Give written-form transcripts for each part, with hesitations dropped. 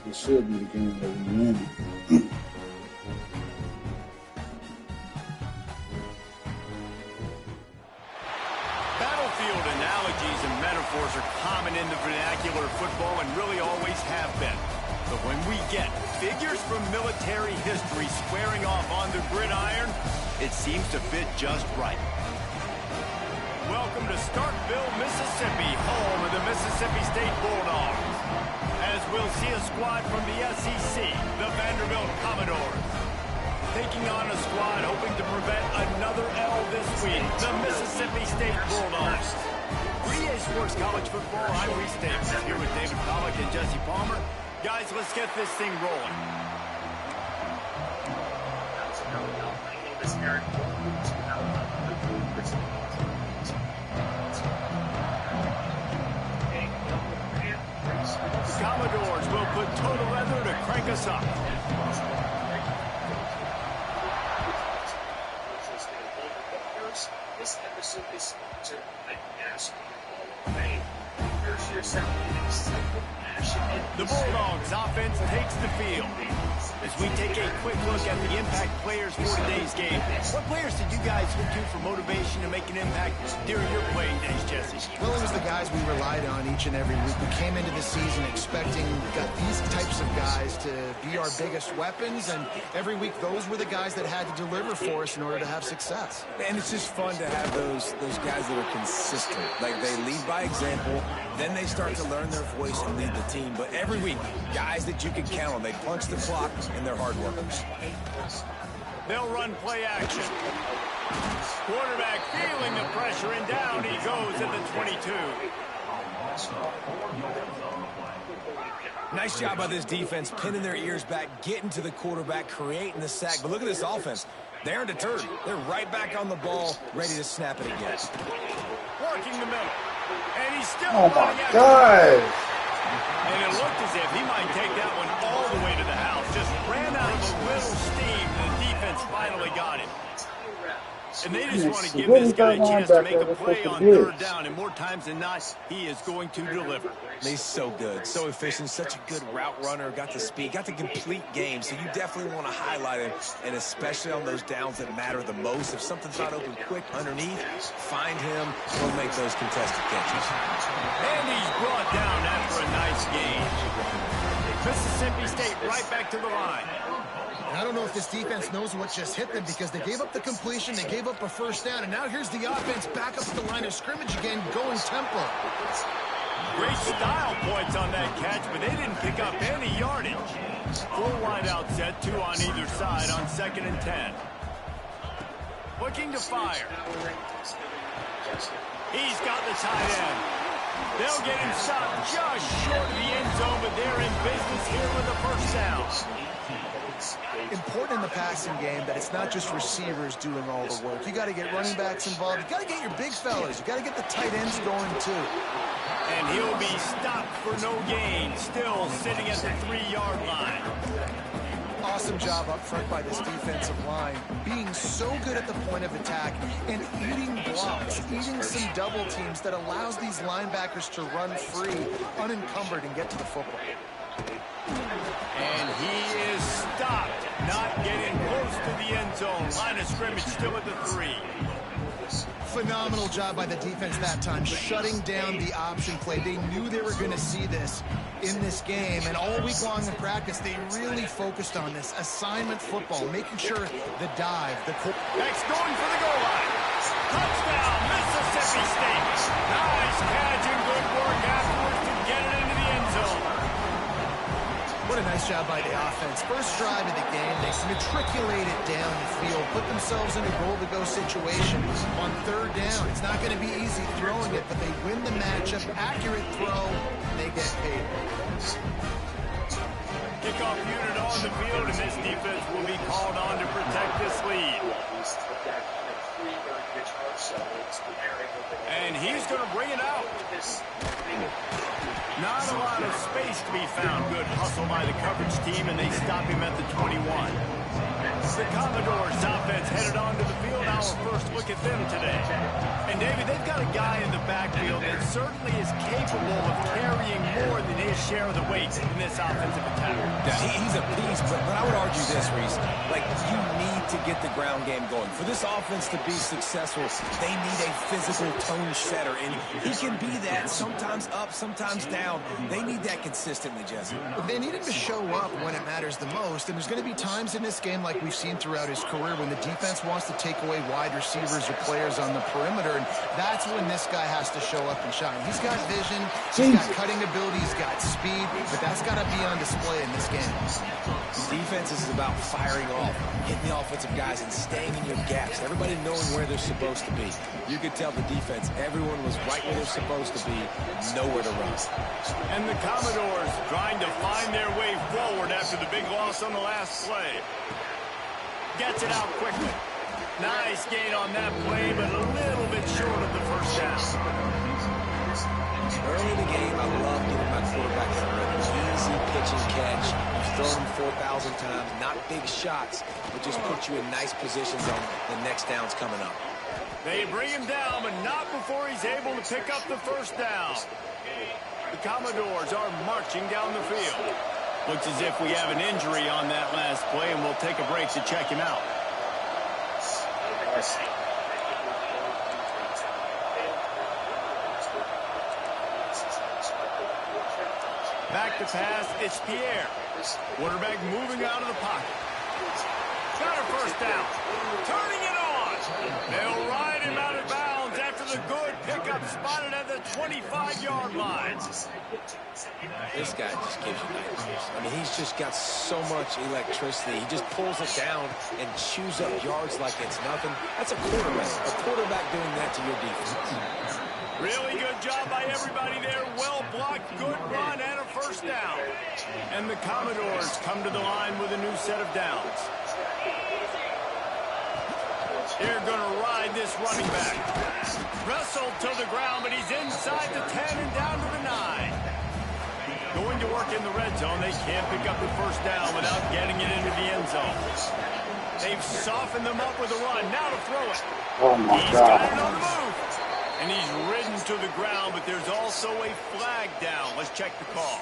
basically should be the game that we win. Battlefield analogies and metaphors are common in the vernacular of football and really always have been. But when we get figures from military history squaring off on the gridiron, it seems to fit just right. Welcome to Starkville, Mississippi, home of the Mississippi State Bulldogs. As we'll see a squad from the SEC, the Vanderbilt Commodores, taking on a squad hoping to prevent another L this week, the Mississippi State Bulldogs. 3A Sports College Football, I'm Reese Davis, here with David Pollack and Jesse Palmer. Guys, let's get this thing rolling. My name is Eric. The Commodores will put total leather to crank us up. This episode is sponsored by National Hall of Fame. Here's your sound mix. The Bulldogs offense takes the field. As we take a quick look at the impact players for today's game, what players did you guys look to for motivation to make an impact during your playing days, Jesse? Well, it was the guys we relied on each and every week. We came into the season expecting these types of guys to be our biggest weapons, and every week those were the guys that had to deliver for us in order to have success. And it's just fun to have those guys that are consistent. Like, they lead by example, then they start to learn their voice and lead the team. But every week, guys that you can count on, they punch the clock, and they're hard workers. They'll run play action. Quarterback feeling the pressure, and down he goes at the 22. Nice job by this defense, pinning their ears back, getting to the quarterback, creating the sack. But look at this offense. They aren't deterred. They're right back on the ball, ready to snap it again. Working the middle. And he's still Oh my running God! And it looked as if he might take that one all the way to the house. Just ran out of a little steam. The defense finally got him. And they just want to give this guy a chance to make a play on third down. And more times than not, he is going to deliver. He's so good, so efficient, such a good route runner, got the speed, got the complete game. So you definitely want to highlight him, and especially on those downs that matter the most. If something's not open quick underneath, find him, he'll make those contested catches. And he's brought down after a nice gain. Mississippi State right back to the line. And I don't know if this defense knows what just hit them, because they gave up the completion, they gave up a first down, and now here's the offense back up to the line of scrimmage again, going tempo. Great style points on that catch, but they didn't pick up any yardage. Full wide out set, two on either side on 2nd and 10. Looking to fire. He's got the tight end. They'll get him stopped just short of the end zone, but they're in business here with a first down. Important in the passing game that it's not just receivers doing all the work. You got to get running backs involved. You got to get your big fellas. You got to get the tight ends going too. And he'll be stopped for no gain, still sitting at the 3-yard line. Awesome job up front by this defensive line, being so good at the point of attack and eating blocks, eating some double teams that allows these linebackers to run free, unencumbered, and get to the football. And he is stopped, not getting close to the end zone. Line of scrimmage still at the 3. Phenomenal job by the defense that time, shutting down the option play. They knew they were going to see this in this game, and all week long in practice, they really focused on this assignment football, making sure the dive, the... Next going for the goal line. Touchdown, Mississippi State. Nice catch and good work afterwards to get it into the end zone. What a nice job by the offense. First drive of the game, they matriculated down the field, put themselves in a goal-to-go situation on third down. It's not going to be easy throwing it, but they win the matchup. Accurate throw, and they get paid. Kickoff unit on the field, and this defense will be called on to protect this lead. And he's going to bring it out. Not a lot of space to be found. Good hustle by the coverage team, and they stop him at the 21. The Commodores offense headed onto the field. Our first look at them today. And, David, they've got a guy in the backfield that certainly is capable of carrying more than his share of the weight in this offensive attack. Yeah, he's a beast, but I would argue this, Reese. Like, you need to get the ground game going. For this offense to be successful, they need a physical tone setter, and he can be that, sometimes up, sometimes down. They need that consistently, Jesse. They need him to show up when it matters the most, and there's going to be times in this game like we've seen throughout his career when the defense wants to take away wide receivers or players on the perimeter, and that's when this guy has to show up and shine. He's got vision, he's got cutting ability, he's got speed, but that's got to be on display in this game. Defense is about firing off, hitting the offensive guys, and staying in your gaps. Everybody knowing where they're supposed to be. You could tell the defense, everyone was right where they're supposed to be, nowhere to run. And the Commodores trying to find their way forward after the big loss on the last play. Gets it out quickly. Nice gain on that play, but a little bit short of the first down. Early in the game, I love giving my quarterback an easy pitch and catch. You've thrown him 4,000 times, not big shots, but just put you in nice positions on the next downs coming up. They bring him down, but not before he's able to pick up the first down. The Commodores are marching down the field. Looks as if we have an injury on that last play, and we'll take a break to check him out. Back to pass, it's Pierre. Quarterback moving out of the pocket. Got a first down. Turning it on. They'll ride him out of bounds after the good pickup spotted at the 25-yard line. This guy just gives you nightmares. I mean, he's just got so much electricity. He just pulls it down and chews up yards like it's nothing. That's a quarterback. A quarterback doing that to your defense. Really good job by everybody there. Well blocked, good run, and a first down. And the Commodores come to the line with a new set of downs. They're going to ride this running back. Wrestled to the ground, but he's inside the 10 and down to the 9. Going to work in the red zone. They can't pick up the first down without getting it into the end zone. They've softened them up with a run. Now to throw it. Oh my He's God. got it on the move. And he's ridden to the ground, but there's also a flag down. Let's check the call.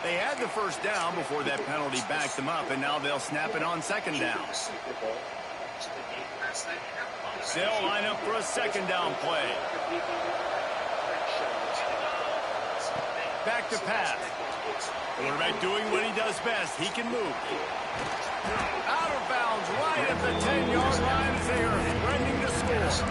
They had the first down before that penalty backed them up, and now they'll snap it on second down. They'll line up for a second down play. Back to pass. Quarterback doing what he does best. He can move. Out of bounds right at the 10-yard line as they are threatening to score.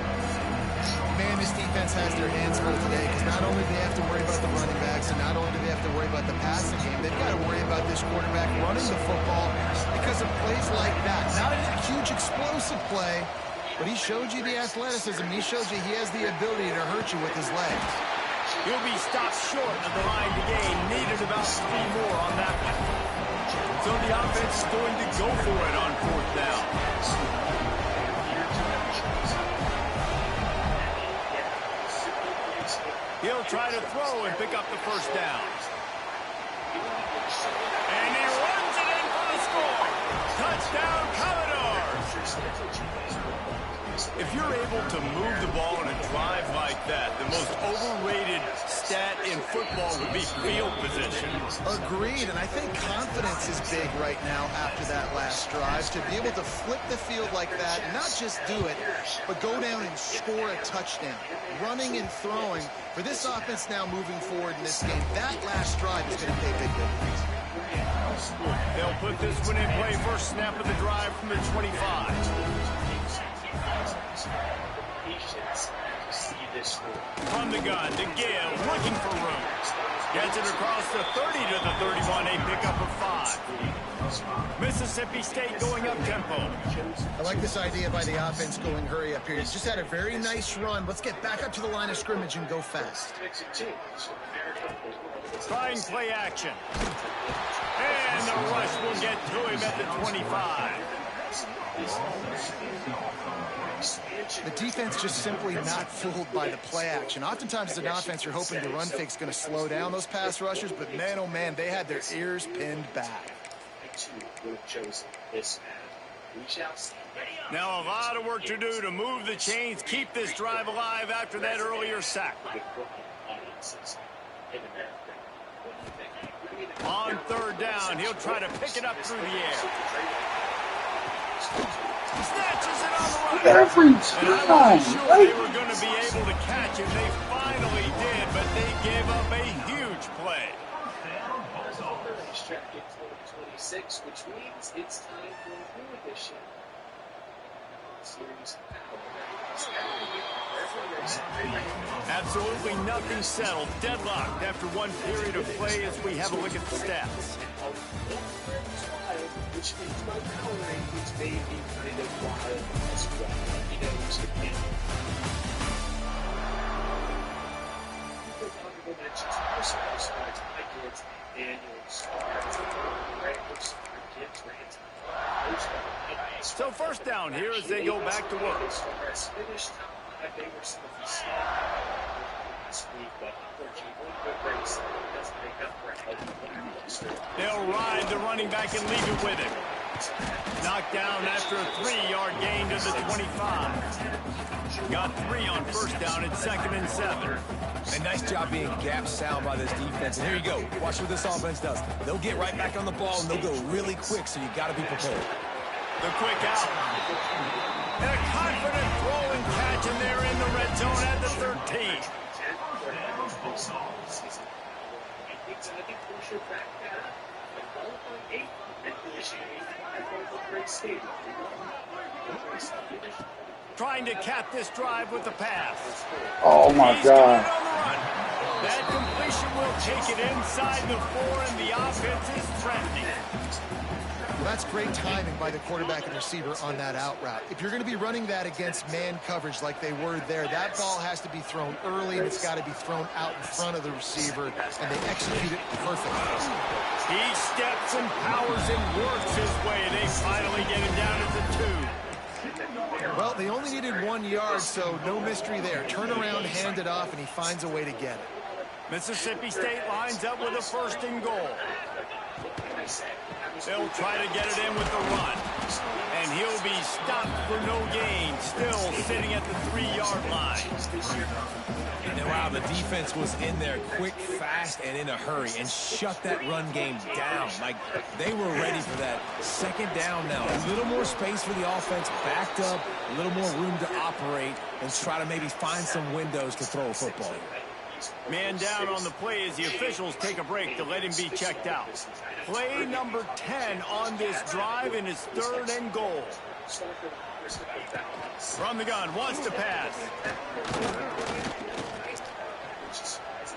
Man, this defense has their hands full today because not only do they have to worry about the running backs and not only do they have to worry about the passing game, they've got to worry about this quarterback running the football because of plays like that. Not a huge explosive play, but he showed you the athleticism. He showed you he has the ability to hurt you with his legs. He'll be stopped short of the line to gain. Needed about 3 more on that one. So the offense is going to go for it on fourth down. He'll try to throw and pick up the first down. And he runs it in for the score. Touchdown, Commodores. If you're able to move the ball on a drive like that, the most overrated stat in football would be field position. Agreed, and I think confidence is big right now after that last drive. To be able to flip the field like that, not just do it, but go down and score a touchdown. Running and throwing. For this offense now moving forward in this game, that last drive is going to pay big dividends. They'll put this one in play. First snap of the drive from the 25. From the gun to Gill, looking for room. Gets it across the 30 to the 31, a pickup of 5. Mississippi State going up tempo. I like this idea by the offense going hurry up here. It's just had a very nice run. Let's get back up to the line of scrimmage and go fast. Trying play action. And the rush will get to him at the 25. The defense just simply not fooled by the play action. Oftentimes as an offense, you're hoping the run fake's going to slow down those pass rushers, but man, oh man, they had their ears pinned back. two would have chosen this path. We shall see. Now a lot of work to do to move the chains, keep this drive alive after that earlier sack. On third down, he'll try to pick it up through the air. Snatches it on the run. Every And I time. wasn't sure they were going to be able to catch him. They finally did, but they gave up a huge play. Distracted 26, which means it's time for a new edition. Series Absolutely nothing settled. Deadlocked after one period of play as we have a look at the stats. Which means my power rankings may be kind of wild as well. You know, honorable mentions, personal stats, my kids, Daniels, Randers, kids, Rant. So first down here as they go back to work. Finished top 5, they were some of the last week, but unfortunately, one good race doesn't make up for it. They'll ride the running back and leave it with him. Knocked down after a 3-yard gain to the 25. Got 3 on first down at 2nd and 7. And nice job being gap sound by this defense. And here you go. Watch what this offense does. They'll get right back on the ball, and they'll go really quick, so you got to be prepared. The quick out. And a confident throw and catch, and they're in the red zone at the 13. Trying to cap this drive with the pass. Oh my He's got God. it on the run. That completion will take it inside the 4, and the offense is threatening. Well, that's great timing by the quarterback and receiver on that out route. If you're going to be running that against man coverage like they were there, that ball has to be thrown early, and it's got to be thrown out in front of the receiver, and they execute it perfectly. He steps and powers and works his way. They finally get him down at the 2. Well, they only needed 1 yard, so no mystery there. Turn around, hand it off, and he finds a way to get it. Mississippi State lines up with a 1st and goal. They'll try to get it in with the run. And he'll be stopped for no gain, still sitting at the 3-yard line. And wow, the defense was in there quick, fast, and in a hurry and shut that run game down. Like, they were ready for that. 2nd down now. A little more space for the offense, backed up, a little more room to operate and try to maybe find some windows to throw a football. Man down on the play as the officials take a break to let him be checked out. Play number 10 on this drive, and it's 3rd and goal. From the gun, wants to pass.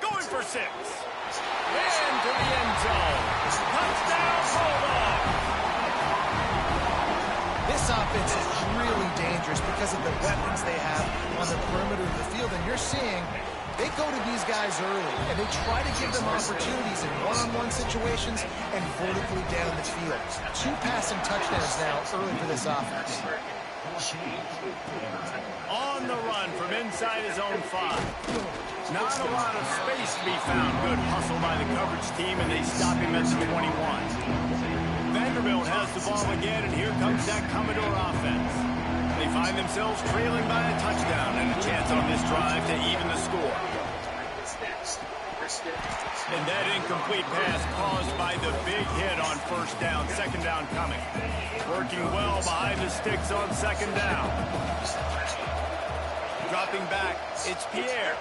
Going for 6. Into the end zone. Touchdown, Bulldog. This offense is really dangerous because of the weapons they have on the perimeter of the field, and you're seeing they go to these guys early, and they try to give them opportunities in one-on-one situations and vertically down the field. 2 passing touchdowns now early for this offense. On the run from inside his own 5. Not a lot of space to be found. Good hustle by the coverage team, and they stop him at the 21. Vanderbilt has the ball again, and here comes that Commodore offense. They find themselves trailing by a touchdown and a chance on this drive to even the score. And that incomplete pass caused by the big hit on 1st down, 2nd down coming. Working well behind the sticks on 2nd down. Dropping back, it's Pierre.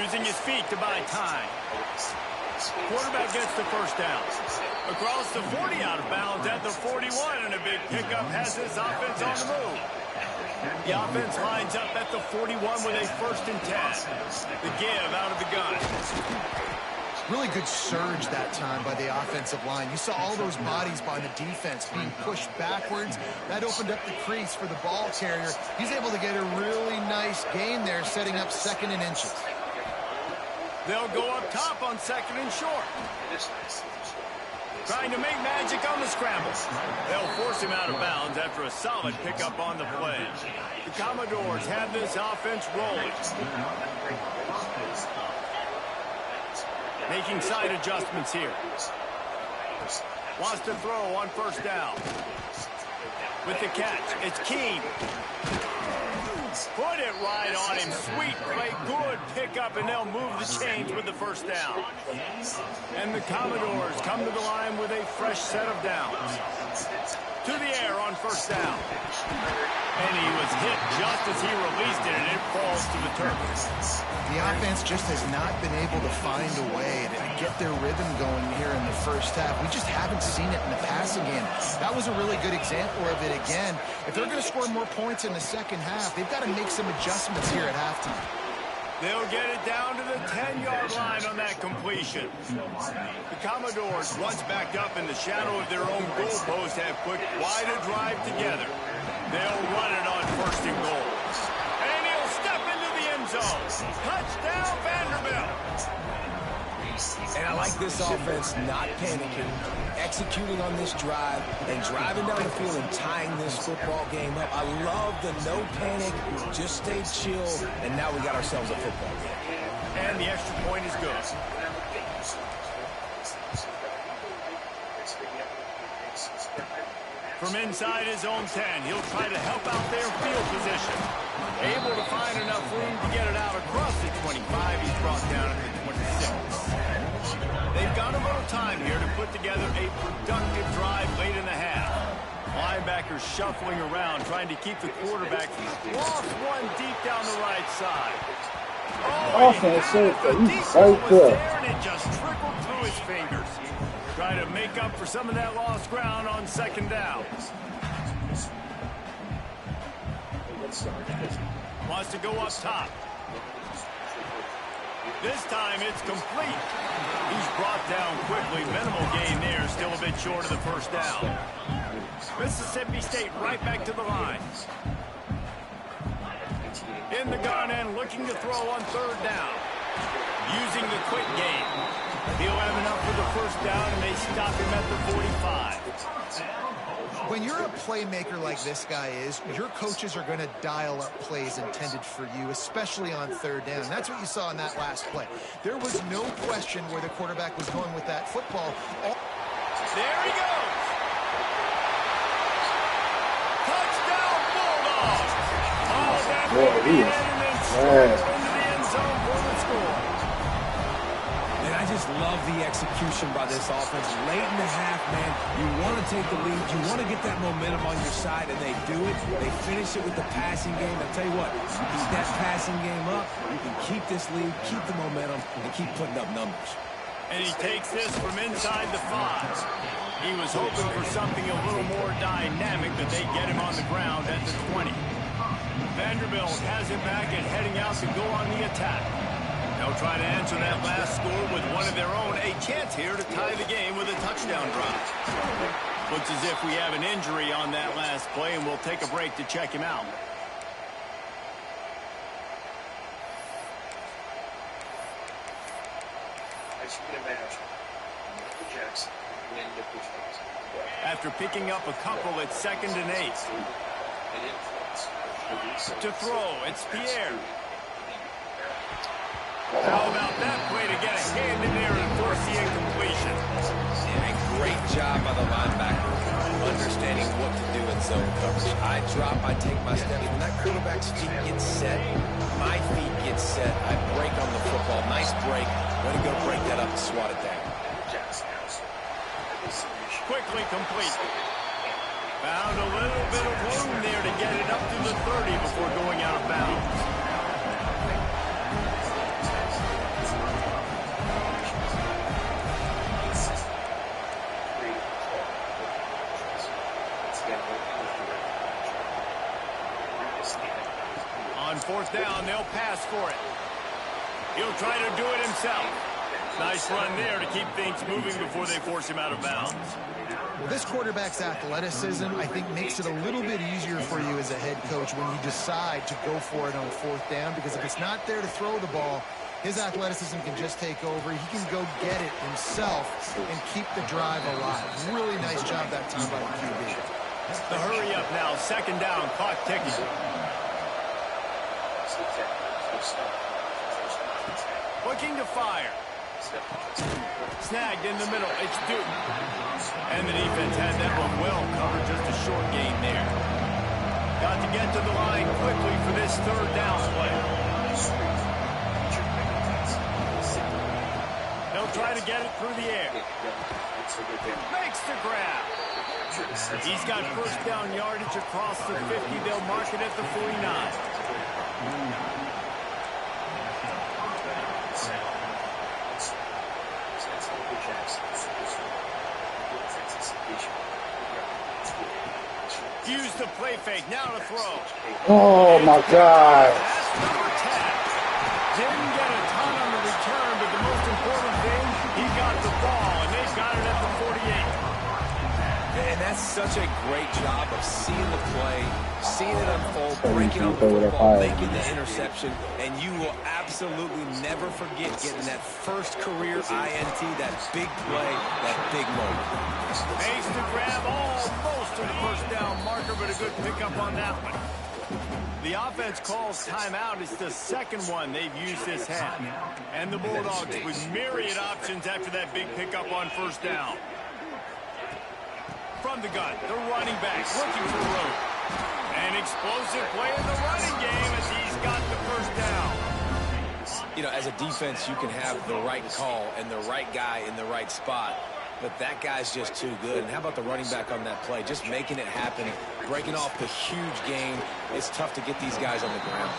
Using his feet to buy time. Quarterback gets the 1st down. Across the 40 out of bounds at the 41, and a big pickup has this offense on the move. The offense lines up at the 41 with a 1st and 10. The give out of the gun. Really good surge that time by the offensive line. You saw all those bodies by the defense being pushed backwards. That opened up the crease for the ball carrier. He's able to get a really nice gain there, setting up 2nd and inches. They'll go up top on 2nd and short. Trying to make magic on the scramble. They'll force him out of bounds after a solid pickup on the play. The Commodores have this offense rolling. Making side adjustments here. Wants to throw on first down. With the catch, it's Keene. Put it right on him. Sweet play, good pickup, and they'll move the chains with the first down. And the Commodores come to the line with a fresh set of downs. To the air on first down. And he was hit just as he released it, and it falls to the turf. The offense just has not been able to find a way to get their rhythm going here in the first half. We just haven't seen it in the passing game. That was a really good example of it again. If they're going to score more points in the second half, they've got to make some adjustments here at halftime. They'll get it down to the 10-yard line on that completion. The Commodores, once backed up in the shadow of their own goalpost, have put quite a drive together. They'll run it on first and goal. And he'll step into the end zone. Touchdown, Vanderbilt. And I like this offense not panicking, executing on this drive, and driving down the field and tying this football game up. I love the no panic, just stay chill, and now we got ourselves a football game. And the extra point is good. From inside his own 10, he'll try to help out their field position. Able to find enough room to get it out across the 25. He's brought down at the 26. They've got a little time here to put together a productive drive late in the half. Linebackers shuffling around, trying to keep the quarterback. Lost one deep down the right side. Oh, right there. And it just trickled through his fingers. Trying to make up for some of that lost ground on second down. Wants to go up top. This time it's complete. He's brought down quickly. Minimal gain there. Still a bit short of the first down. Mississippi State right back to the line. In the gun and looking to throw on third down. Using the quick game. He'll have enough for the first down, and they stop him at the 45. When you're a playmaker like this guy is, your coaches are going to dial up plays intended for you, especially on third down. That's what you saw in that last play. There was no question where the quarterback was going with that football. There he goes. Touchdown, Bulldogs. Oh, that Boy, he is and then straight into the end zone for the score. And I just love the execution by this offense. Late in the half, man, you want to take the lead. You want to get that momentum on your side, and they do it. They finish it with the passing game. I'll tell you what, you keep that passing game up, you can keep this lead, keep the momentum, and keep putting up numbers. And he takes this from inside the 5. He was hoping for something a little more dynamic, but they get him on the ground at the 20. Vanderbilt has it back and heading out to go on the attack. They'll try to answer that last score with one of their own. A chance here to tie the game with a touchdown drive. Looks as if we have an injury on that last play, and we'll take a break to check him out. As you can imagine, Michael Jackson win the push-ups. After picking up a couple at 2nd and 8. To throw, it's Pierre. How about that play to get a hand in there and force the incompletion? And a great job by the linebacker understanding what to do in zone coverage. I drop, I take my steps. When that quarterback's feet get set, my feet get set. I break on the football. Nice break. Way to go break that up and swat it down. Quickly complete. Found a little bit of room there to get it up to the 30 before going out of bounds. On fourth down, they'll pass for it. He'll try to do it himself. Nice run there to keep things moving before they force him out of bounds. Well, this quarterback's athleticism, I think, makes it a little bit easier for you as a head coach when you decide to go for it on fourth down, because if it's not there to throw the ball, his athleticism can just take over. He can go get it himself and keep the drive alive. Really nice job that time by the QB. The hurry up now, 2nd down, clock ticking. Looking to fire. Snagged in the middle. It's Duke. And the defense had that one well covered. Just a short gain there. Got to get to the line quickly for this third down play. They'll try to get it through the air. Makes the grab. He's got first down yardage across the 50. They'll mark it at the 49. Use the play fake. Now to throw. Oh, my God. That's number 10. Didn't get a ton on the return, but the most important thing, he got the ball, and they've got it at the 48. And that's such a great job of seeing the play, seeing it unfold, breaking up the football, making the interception, and you will absolutely never forget getting that first career INT, that big play, that big moment. Makes the grab almost to the first down marker, but a good pickup on that one. The offense calls timeout. It's the second one they've used this half. And the Bulldogs with myriad options after that big pickup on first down. From the gun, the running back looking for room. An explosive play in the running game as he's got the first down. You know, as a defense, you can have the right call and the right guy in the right spot, but that guy's just too good. And how about the running back on that play? Just making it happen, breaking off the huge gain. It's tough to get these guys on the ground.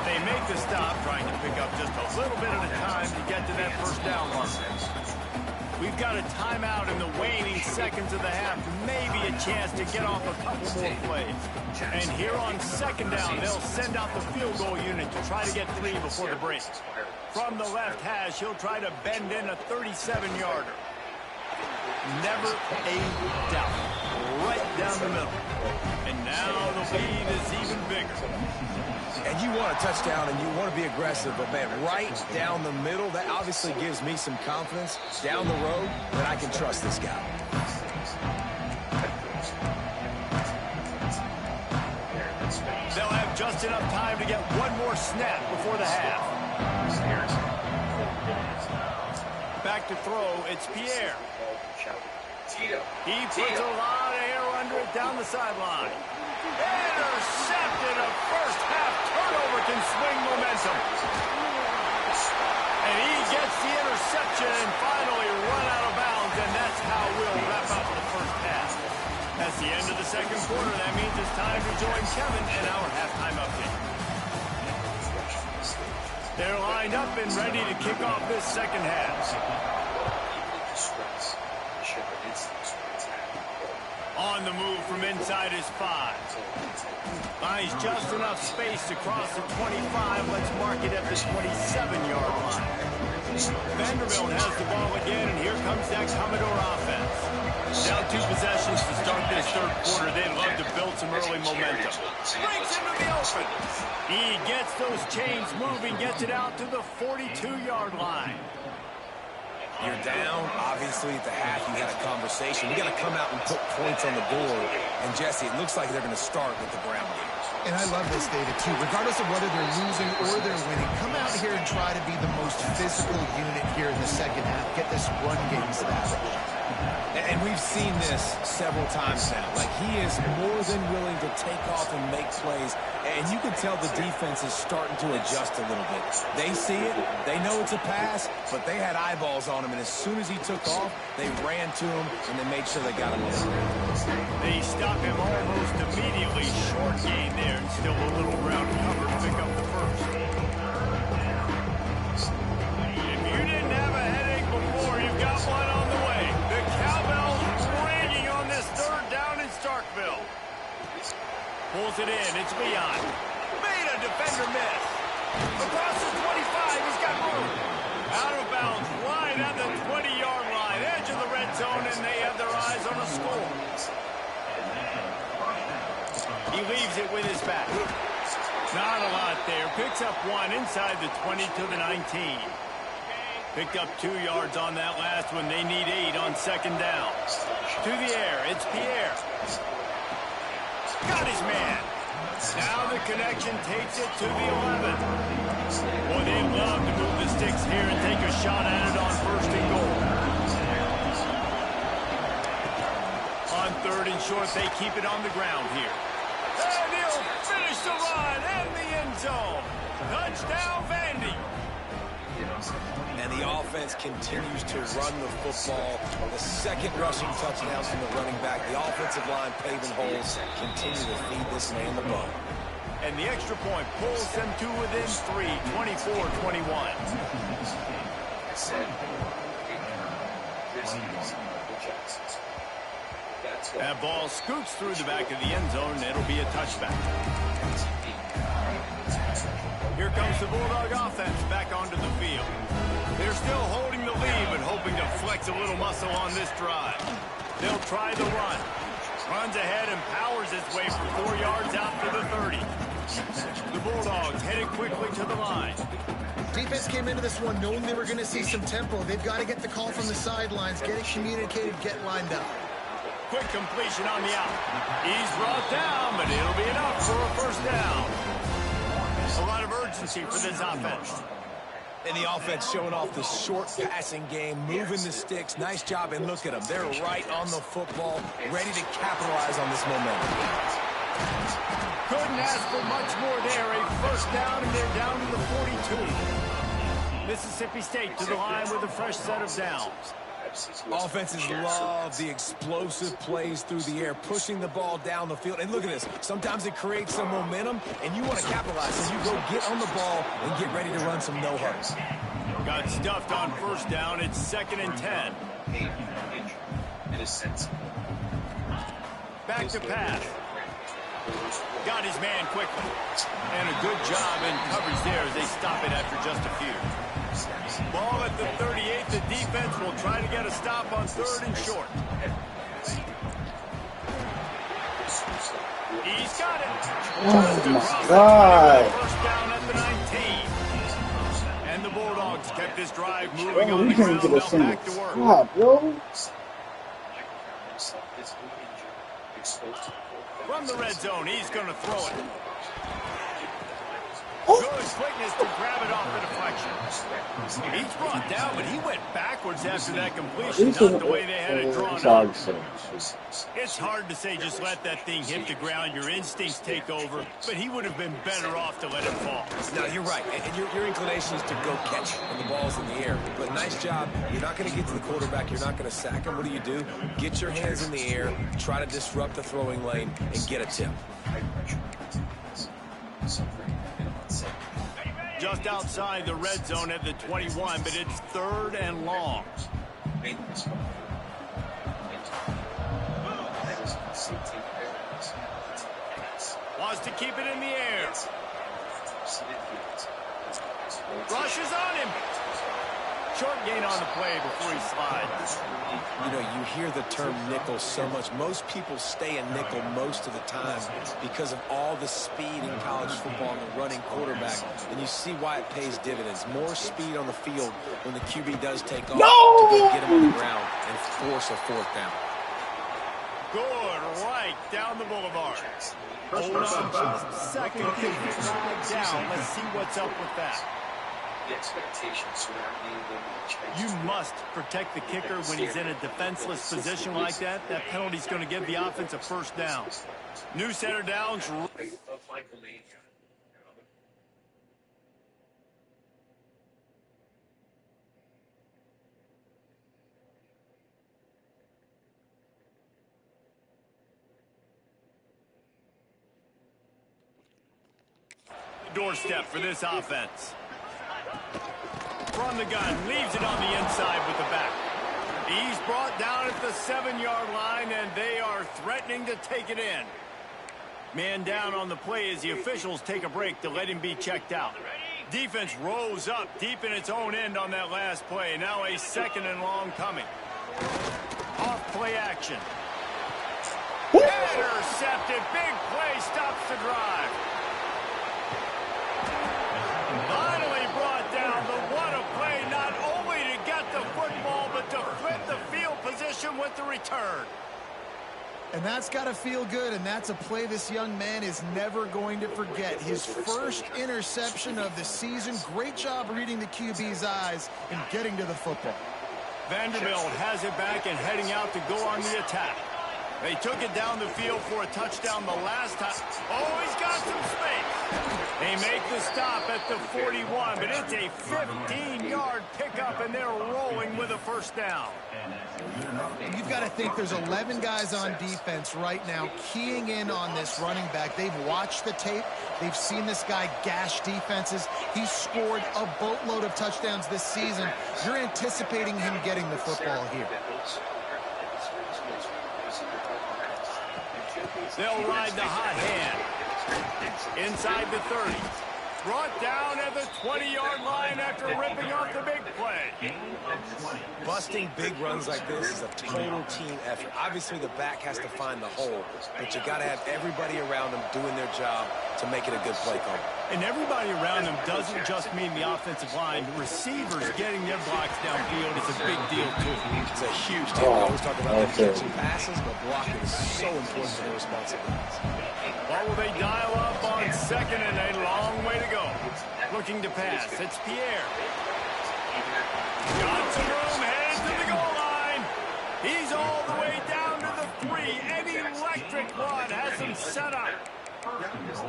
They make the stop, trying to pick up just a little bit at a time to get to that first down mark. We've got a timeout in the waning seconds of the half. Maybe a chance to get off a couple more plays. And here on second down, they'll send out the field goal unit to try to get 3 before the break. From the left hash, he'll try to bend in a 37-yarder. Never a doubt. Right down the middle. And now the lead is even bigger. And you want a touchdown and you want to be aggressive, but man, right down the middle, that obviously gives me some confidence down the road that I can trust this guy. They'll have just enough time to get one more snap before the half. Back to throw, it's Pierre. He puts a lot of air under it down the sideline. Intercepted. A first half turnover can swing momentum. And he gets the interception and finally run out of bounds, and that's how we'll wrap up the first half. That's the end of the second quarter. That means it's time to join Kevin and our halftime update. They're lined up and ready to kick off this second half. On the move from inside his 5. Buys just enough space to cross the 25. Let's mark it at the 27-yard line. Vanderbilt has the ball again, and here comes that Commodore offense. Down 2 possessions to start this third quarter. They'd love to build some early momentum. Breaks into the open. He gets those chains moving, gets it out to the 42-yard line. You're down, obviously, at the half. You had a conversation. You got to come out and put points on the board. And, Jesse, it looks like they're going to start with the ground game. And I love this, David, too. Regardless of whether they're losing or they're winning, come out here and try to be the most physical unit here in the second half. Get this run game established. And we've seen this several times now. Like, he is more than willing to take off and make plays. And you can tell the defense is starting to adjust a little bit. They see it. They know it's a pass, but they had eyeballs on him. And as soon as he took off, they ran to him, and they made sure they got him on the ground. They stop him almost immediately. Short gain there, and still a little ground cover to pick up the first. If you didn't have a headache before, you've got one on the way. The cowbell's ringing on this third down in Starkville. Pulls it in. It's Leon. Made a defender miss. Across the 25. He's got room. Out of bounds. Right at the 20-yard line. Edge of the red zone, and they have their eyes on a score. He leaves it with his back. Not a lot there. Picks up 1 inside the 20 to the 19. Picked up 2 yards on that last one. They need 8 on second down. To the air. It's Pierre. Got his man. Now the connection takes it to the 11. Well, they'd love to move the sticks here and take a shot at it on first and goal. On third and short, they keep it on the ground here. And he'll finish the run in the end zone. Touchdown, Vandy. And the offense continues to run the football. The second rushing touchdown from the running back. The offensive line paving holes. Continue to feed this man the ball. And the extra point pulls them to within 3, 24-21. That ball scoots through the back of the end zone, and it'll be a touchback. Here comes the Bulldog offense back onto the field. They're still holding the lead, but hoping to flex a little muscle on this drive. They'll try the run. Runs ahead and powers his way for 4 yards out to the 30. The Bulldogs headed quickly to the line. Defense came into this one knowing they were going to see some tempo. They've got to get the call from the sidelines, get it communicated, get lined up. Quick completion on the out. He's brought down, but it'll be enough for a first down. A lot of urgency for this offense. And the offense showing off the short passing game, moving the sticks. Nice job, and look at them. They're right on the football, ready to capitalize on this momentum. Couldn't ask for much more there. A first down, and they're down to the 42. Mississippi State to the line with a fresh set of downs. Offenses love the explosive plays through the air, pushing the ball down the field. And look at this. Sometimes it creates some momentum, and you want to capitalize. So you go get on the ball and get ready to run some no-hugs. Got stuffed on first down. It's 2nd and 10. Back to pass. Got his man quickly. And a good job in coverage there as they stop it after just a few. Ball at the 38. The defense will try to get a stop on 3rd and short. He's got it. Oh, my God. First down at the 19. And the Bulldogs kept this drive moving Bro, on we the can't ground. get a Now single back to work. stop, bro. From the red zone, he's going to throw it. Good quickness to grab it off the deflection. He's brought down, but he went backwards after that completion, not the way they had it drawn up. It's hard to say just let that thing hit the ground. Your instincts take over, but he would have been better off to let it fall. No, you're right. And your inclination is to go catch when the ball's in the air. But nice job. You're not going to get to the quarterback. You're not going to sack him. What do? Get your hands in the air, try to disrupt the throwing lane, and get a tip. Just outside the red zone at the 21, but it's 3rd and long. Wants to keep it in the air. Rushes on him. Short gain on the play before he slides. You know, you hear the term nickel so much. Most people stay in nickel most of the time because of all the speed in college football and the running quarterback. And you see why it pays dividends. More speed on the field when the QB does take off to go get him on the ground and force a 4th down. Good right down the boulevard. Hold on just a second. Down. Let's see what's up with that. The expectations surrounding them. You must protect the kicker when he's in a defenseless position like that. That penalty's going to give the offense a first down. New center downs. Doorstep for this offense. From the gun, leaves it on the inside with the back. He's brought down at the 7-yard line, and they are threatening to take it in. Man down on the play as the officials take a break to let him be checked out. Defense rose up deep in its own end on that last play. Now a 2nd and long coming. Off play action. Intercepted. Big play stops the drive. Finally brought down, but what a play, not only to get the football, but to flip the field position with the return. And that's got to feel good, and that's a play this young man is never going to forget. His first interception of the season. Great job reading the QB's eyes and getting to the football. Vanderbilt has it back and heading out to go on the attack. They took it down the field for a touchdown the last time. Oh, he's got some space. They make the stop at the 41, but it's a 15-yard pickup, and they're rolling with a first down. You've got to think there's 11 guys on defense right now keying in on this running back. They've watched the tape. They've seen this guy gash defenses. He's scored a boatload of touchdowns this season. You're anticipating him getting the football here. They'll ride the hot hand. Inside the 30. Brought down at the 20-yard line after ripping off the big play. Busting big runs like this is a total team effort. Obviously, the back has to find the hole, but you got to have everybody around them doing their job to make it a good play call. And everybody around them doesn't just mean the offensive line. The receivers getting their blocks downfield is a big deal, too. It's a huge deal. We always talk about them catching passes, but blocking is so important to their responsibilities. Well, will they dial up on second and a long way to go? Looking to pass. It's Pierre. Got some room, headed to the goal line. He's all the way down to the 3. An electric run has him set up.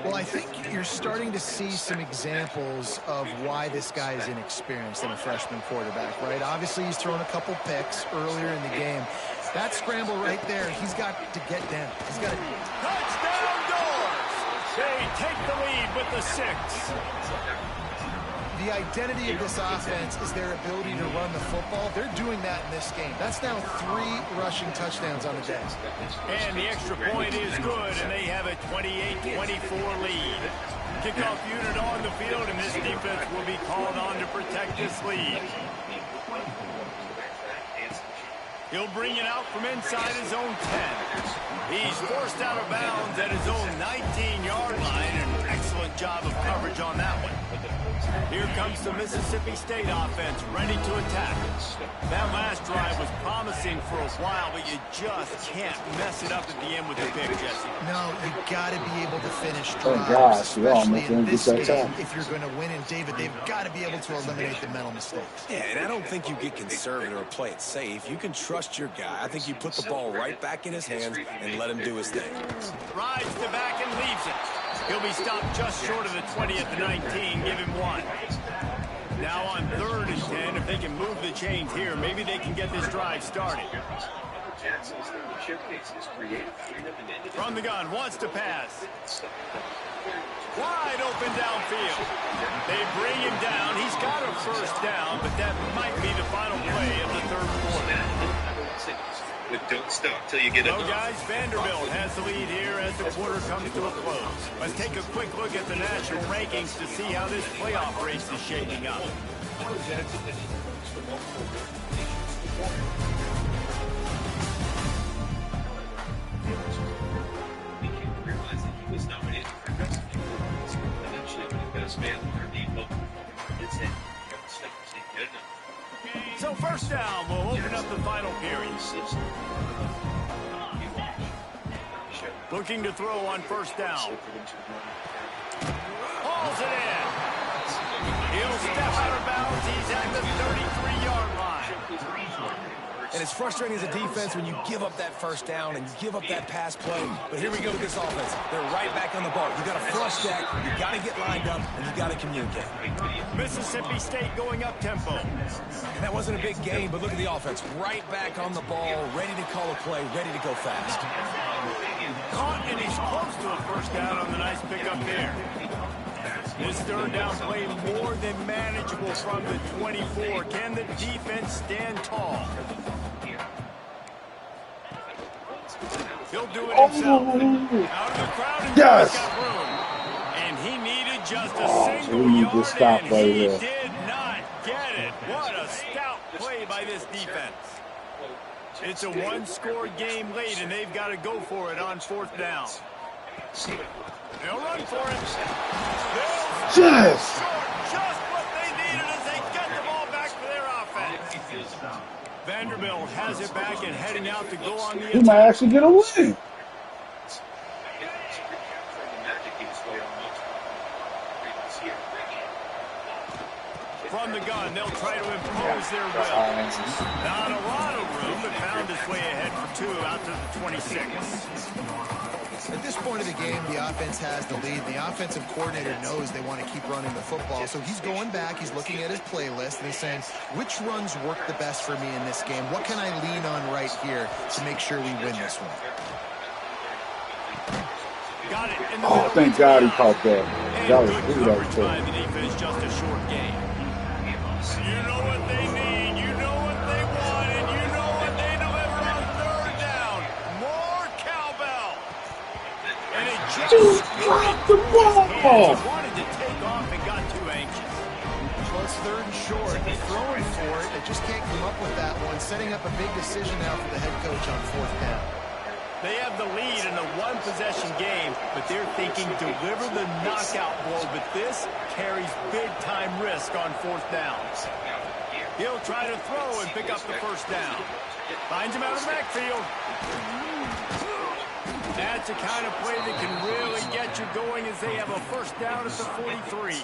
Well, I think you're starting to see some examples of why this guy is inexperienced in a freshman quarterback, right? Obviously, he's thrown a couple picks earlier in the game. That scramble right there, he's got to get down. He's got to... Touchdown Doors! They take the lead with the 6. The identity of this offense is their ability to run the football. They're doing that in this game. That's now 3 rushing touchdowns on the day. And the extra point is good, and they have a 28-24 lead. Kickoff unit on the field, and this defense will be called on to protect this lead. He'll bring it out from inside his own 10. He's forced out of bounds at his own 19-yard line. An excellent job of coverage on that one. Here comes the Mississippi State offense, ready to attack. That last drive was promising for a while, but you just can't mess it up at the end with the pick, Jesse. No, you got to be able to finish drives, especially in this game. If you're going to win, and David, they've got to be able to eliminate the mental mistakes. Yeah, and I don't think you get conservative or play it safe. You can trust your guy. I think you put the ball right back in his hands and let him do his thing. Rides the back and leaves it. He'll be stopped just short of the 20 at the 19. Give him 1. Now on 3rd and 10, if they can move the chains here, maybe they can get this drive started. From the gun, wants to pass. Wide open downfield. They bring him down. He's got a first down, but that might be the final play of the 3rd quarter. But don't stop till you get it. So, guys, Vanderbilt has the lead here as the quarter comes to a close. Let's take a quick look at the national rankings to see how this playoff race is shaping up. So first down, we'll open up the final period. Looking to throw on first down. Hauls it in. He'll step out of bounds. He's at the 33-yard line. And it's frustrating as a defense when you give up that first down and you give up that pass play. But here we go with this offense. They're right back on the ball. You got to flush stack, you got to get lined up, and you got to communicate. Mississippi State going up tempo. And that wasn't a big game, but look at the offense. Right back on the ball, ready to call a play, ready to go fast. Caught, and he's close to a first down on the nice pickup there. This 3rd down play more than manageable from the 24. Can the defense stand tall? He'll do it himself. Out of the crowd, and yes! He's got room. And he needed just a single yard, and he did not get it. What a stout play by this defense. It's a 1-score game late, and they've got to go for it on 4th down. They'll run for it. Yes! Just what they needed as they get the ball back for their offense. Vanderbilt has it back and heading out to go on the attack. He might actually get a win. from the gun. They'll try to impose their will. Not a lot of room, but found his way ahead for 2 out to the 26. At this point of the game, the offense has the lead. The offensive coordinator knows they want to keep running the football. So he's going back, he's looking at his playlist, and he's saying, which runs work the best for me in this game? What can I lean on right here to make sure we win this one? Got it in the Oh, middle. thank God he caught that. That was Good good. coverage by the defense, just a short game. You know what they need, you know what they want, and you know what they deliver on 3rd down. More cowbell. And it just dropped the ball. He wanted to take off and got too anxious. Well, it's 3rd and short. They're throwing for it. They just can't come up with that one. Setting up a big decision now for the head coach on 4th down. They have the lead in a one-possession game, but they're thinking deliver the knockout blow, but this carries big-time risk on 4th down. He'll try to throw and pick up the 1st down. Finds him out of the backfield. That's the kind of play that can really get you going as they have a 1st down at the 43.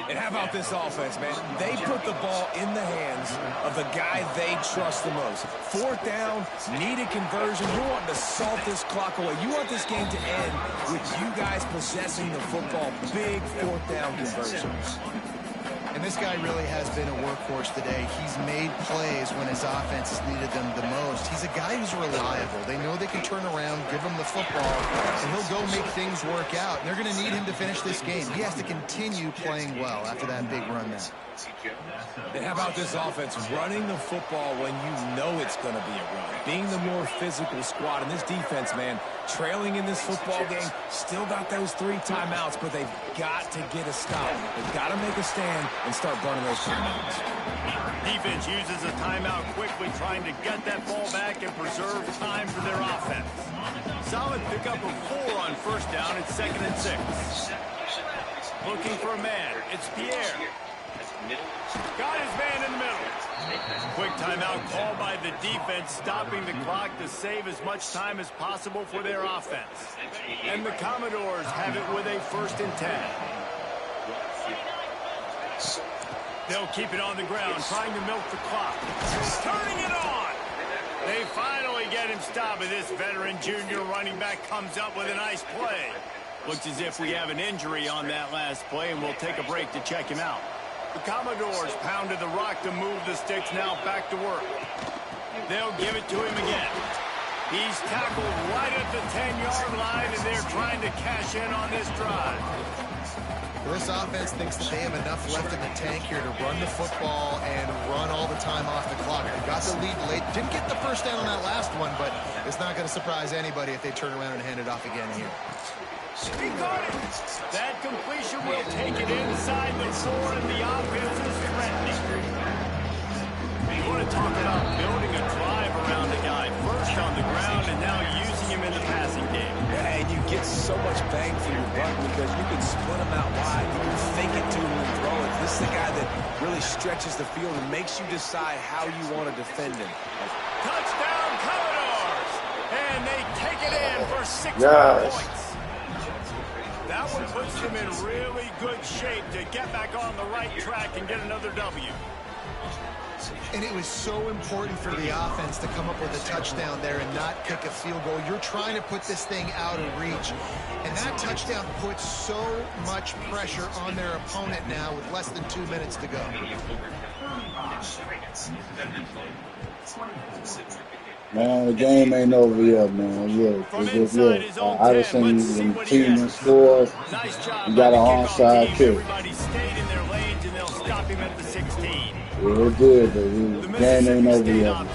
And how about this offense, man? They put the ball in the hands of the guy they trust the most. 4th down, needed conversion. You want to salt this clock away. You want this game to end with you guys possessing the football. Big 4th down conversions. And this guy really has been a workhorse today. He's made plays when his offense has needed them the most. He's a guy who's reliable. They know they can turn around, give him the football, and he'll go make things work out. And they're going to need him to finish this game. He has to continue playing well after that big run now. And how about this offense running the football when you know it's going to be a run? Being the more physical squad. And this defense, man, trailing in this football game, still got those 3 timeouts, but they've got to get a stop. They've got to make a stand and start burning those timeouts. Defense uses a timeout quickly, trying to get that ball back and preserve time for their offense. Solid pickup of 4 on 1st down. It's 2nd and 6. Looking for a man. It's Pierre. Got his man in the middle. Quick timeout called by the defense, stopping the clock to save as much time as possible for their offense. And the Commodores have it with a 1st and 10. They'll keep it on the ground, trying to milk the clock. Turning it on. They finally get him stopped, and this veteran junior running back comes up with a nice play. Looks as if we have an injury on that last play, and we'll take a break to check him out. The Commodores pounded the rock to move the sticks, now back to work. They'll give it to him again. He's tackled right at the 10-yard line, and they're trying to cash in on this drive. This offense thinks that they have enough left in the tank here to run the football and run all the time off the clock. They got the lead late. Didn't get the 1st down on that last one, but it's not going to surprise anybody if they turn around and hand it off again here. He got it. That completion will take it inside the 4, and the offense is threatening. You want to talk about building a drive around a guy. First on the ground and now using him in the passing game. Yeah, and you get so much bang for your buck because you can split him out wide. You can fake it to him and throw it. This is the guy that really stretches the field and makes you decide how you want to defend him. Touchdown, Commodores! And they take it in for 6 points. That one puts them in really good shape to get back on the right track and get another W. And it was so important for the offense to come up with a touchdown there and not kick a field goal. You're trying to put this thing out of reach. And that touchdown puts so much pressure on their opponent now with less than 2 minutes to go. Man, the game ain't over yet, man. Look, I just seen the team scores. You got an onside kick. Everybody stayed in their lanes, and they'll stop him at the 16. Yeah, it's good, but the game ain't over yet.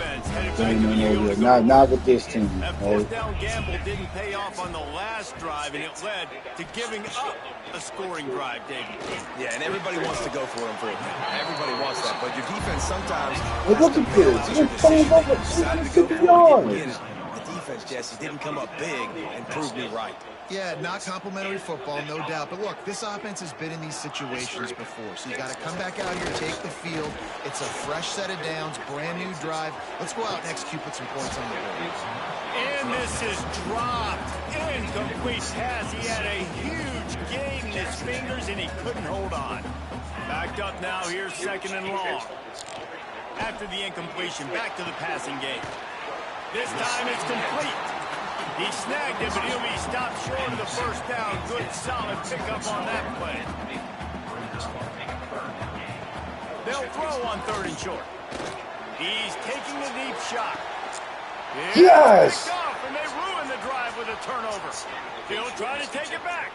Game ain't over yet. Not with this team. That 4th down gamble didn't pay off on the last drive, and it led to giving up a scoring drive, David. Yeah, and everybody wants to go for him. Everybody wants that, but your defense sometimes... Well, look at this. He's pulling over 250 yards. The defense, Jesse, didn't come up big and prove me right. Yeah, not complimentary football, no doubt. But look, this offense has been in these situations before. So you got to come back out here, take the field. It's a fresh set of downs, brand new drive. Let's go out and execute, put some points on the board. And this is dropped. Incomplete pass. He had a huge gain in his fingers, and he couldn't hold on. Backed up now, here's second and long. After the incompletion, back to the passing game. This time it's complete. He snagged it, but he'll be stopped short of the first down. Good, solid pickup on that play. They'll throw on 3rd and short. He's taking a deep shot. Yes! Picked off, and they ruin the drive with a turnover. He'll try to take it back.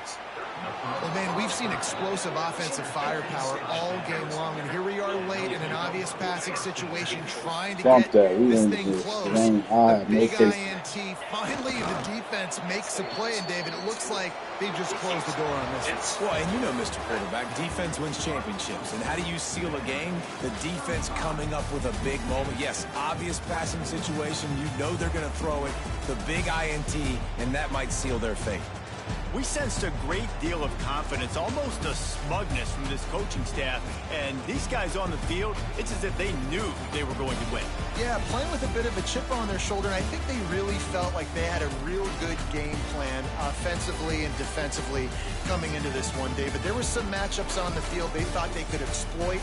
Well, man, we've seen explosive offensive firepower all game long, and here we are late in an obvious passing situation trying to get this thing close. The big INT. Finally, the defense makes a play, and David, it looks like they just closed the door on this one. Well, and you know, Mr. Quarterback, defense wins championships. And how do you seal a game? The defense coming up with a big moment. Yes, obvious passing situation. You know they're going to throw it. The big INT, and that might seal their fate. We sensed a great deal of confidence, almost a smugness from this coaching staff. And these guys on the field, it's as if they knew they were going to win. Yeah, playing with a bit of a chip on their shoulder. And I think they really felt like they had a real good game plan offensively and defensively coming into this one, David. There were some matchups on the field they thought they could exploit.